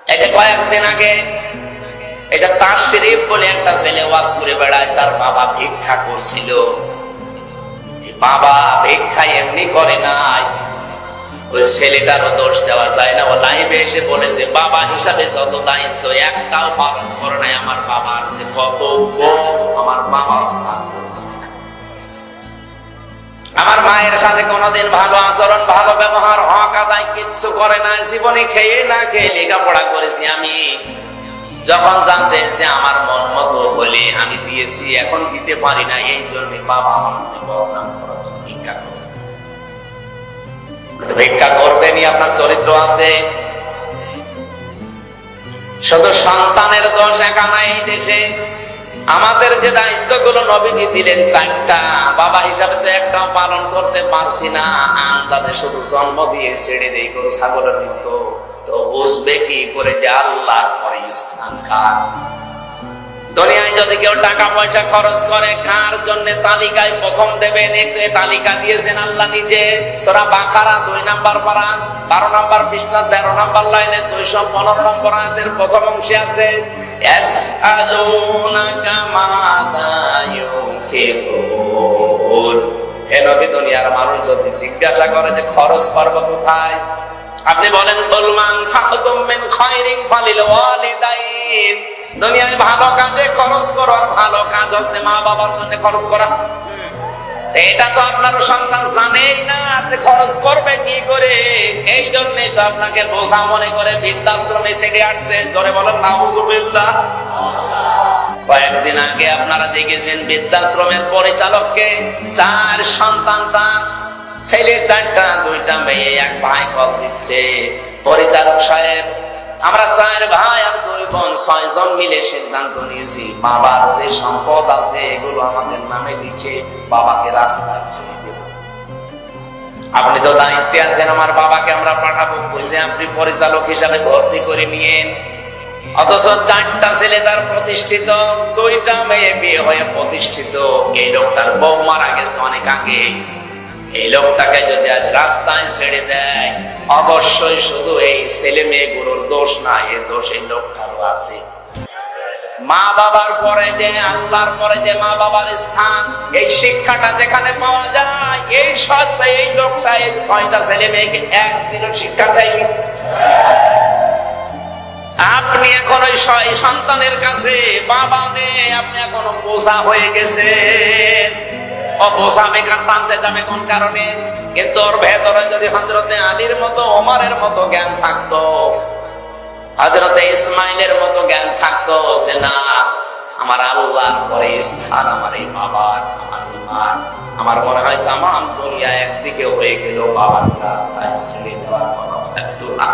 এই যে কয়েকদিন আগে এটা তার শরীফ বলে একটা ছেলে ওয়াজ করে বেড়ায়, তার বাবা ভিক্ষা করছিল। বাবা ভিক্ষা এমনি করে নাই, ওই ছেলেটারও দোষ দেওয়া যায় না। ও লাইভে এসে বলেছে বাবা হিসাবে যত দায়িত্ব একটাও পালন করে নাই আমার বাবার, যে কত আমার বাবা আমার মায়ের সাথে কোনোদিন ভালো আচরণ ভালো ব্যবহার হক আদায় কিচ্ছু করে না। জীবনে খেয়ে না খেয়ে লেখাপড়া করেছি আমি, যখন যা চেয়েছে আমার মন মতো হলে আমি দিয়েছি, এখন দিতে পারি না, এই জন্য বাবা আমার বদনাম করার জন্য ভিক্ষা করছে। ভিক্ষা করবেনই, আপনার চরিত্র আছে। শুধু সন্তানের দোষ একা নাই এই দেশে। আমাদের যে দায়িত্বগুলো নবীজি দিলেন চারটা, বাবা হিসাবে তো একটাও পালন করতে পারছি না। আন্দাজে শুধু জন্ম দিয়ে ছেড়ে দেই গরু ছাগলের মতো, তো বুঝবে কি করে যে আল্লাহর পরে স্থান কার? দুনিয়ায় যদি কেউ টাকা পয়সা খরচ করে কার জন্য তালিকায় প্রথম দেবেন, একটু তালিকা দিয়েছেন আল্লাহ নিজে। সূরা বাকারা 2 নম্বর পারা 12 নম্বর পৃষ্ঠা 13 নম্বর লাইনে 215 নম্বর আয়াতের প্রথম অংশে আছে ইয়াসআলুনাকা মাযা ইউনফিকুন। হে নবী, দুনিয়ার মানুষ যদি জিজ্ঞাসা করে যে খরচ করব কোথায়, আপনি বলেন কুল মান ফাকুতুম মিন খায়রিন ফালিল ওয়ালিদাইন। দুনিয়ায় ভালো কাজে খরচ করো, আর ভালো কাজ হচ্ছে মা বাবার জন্য খরচ করা। এটা তো আপনার সন্তান জানেই না যে খরচ করবে কি করে, এই জন্যই তো আপনাকে বোঝা মনে করে বৃদ্ধাশ্রমে ছেড়ে আসছে। জোরে বলেন নাউযুবিল্লাহ। কয়েকদিন আগে আপনারা দেখেছেন বৃদ্ধাশ্রমের পরিচালককে, 4 সন্তান তার, ছেলে 4টা, 2টা মেয়ে, 1 ভাই কল দিচ্ছে, পরিচালক সাহেব আমরা 4 ভাই আর 2 বোন 6 জন মিলে সিদ্ধান্ত নিয়েছি বাবার যে সম্পদ আছে এগুলো আমাদের নামে লিখে বাবাকে রাস্তায় ছেড়ে দেব। আপনি তো দায়িত্বে আছেন, আমার বাবাকে আমরা পাঠাবো, কইছে আপনি পরিচালক হিসাবে ভর্তি করে নিয়েন। অথচ 4টা ছেলে তার প্রতিষ্ঠিত, 2টা মেয়ে বিয়ে হয়ে প্রতিষ্ঠিত। এই লোকটার বউ মারা গেছে অনেক আগে। এই লোকটাকে যদি আজ রাস্তায় ছেড়ে দেয়, অবশ্যই শুধু এই ছেলে মেয়েগুলোর দোষ না, এই দোষ এই লোকটারও আছে। মা বাবার পরে যে আল্লাহর পরে যে মা বাবার স্থান, এই শিক্ষাটা যেখানে পাওয়া যায়, এই সত্য এই লোকটা এই 6টা ছেলে মেয়েকে একদিনও শিক্ষা দেয়নি। আপনি এখন ওই সন্তানের কাছে বাবা নেই, আপনি এখনো বোঝা হয়ে গেছেন। বোঝা বেকার টানতে যাবে কোন কারণে? কিন্তু ওর ভেতরে যদি হযরতে আলীর মতো, ওমরের মতো জ্ঞান থাকতো, হযরতে ইসমাইলের মতো জ্ঞান থাকতো যে না, আমার আল্লাহর পরে স্থান আমার এই বাবার, আমার ইমান, আমার মনে হয় তামাম দুনিয়া একদিকে হয়ে গেল, বাবার রাস্তায় ছেড়ে দেওয়ার কথা থাকতো না।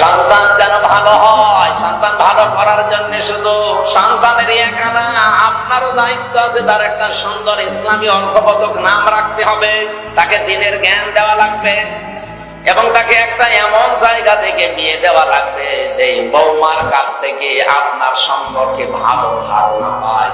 সন্তান যেন ভালো হয়, সন্তান ভালো করার জন্য শুধু সন্তানের একা না, আপনারও দায়িত্ব আছে। তার একটা সুন্দর ইসলামী অর্থবোধক নাম রাখতে হবে, তাকে দ্বীনের জ্ঞান দেওয়া লাগবে, এবং তাকে একটা এমন জায়গা থেকে বিয়ে দেওয়া লাগবে যে বৌমার কাছ থেকে আপনার সম্পর্কে ভালো ধারণা পায়।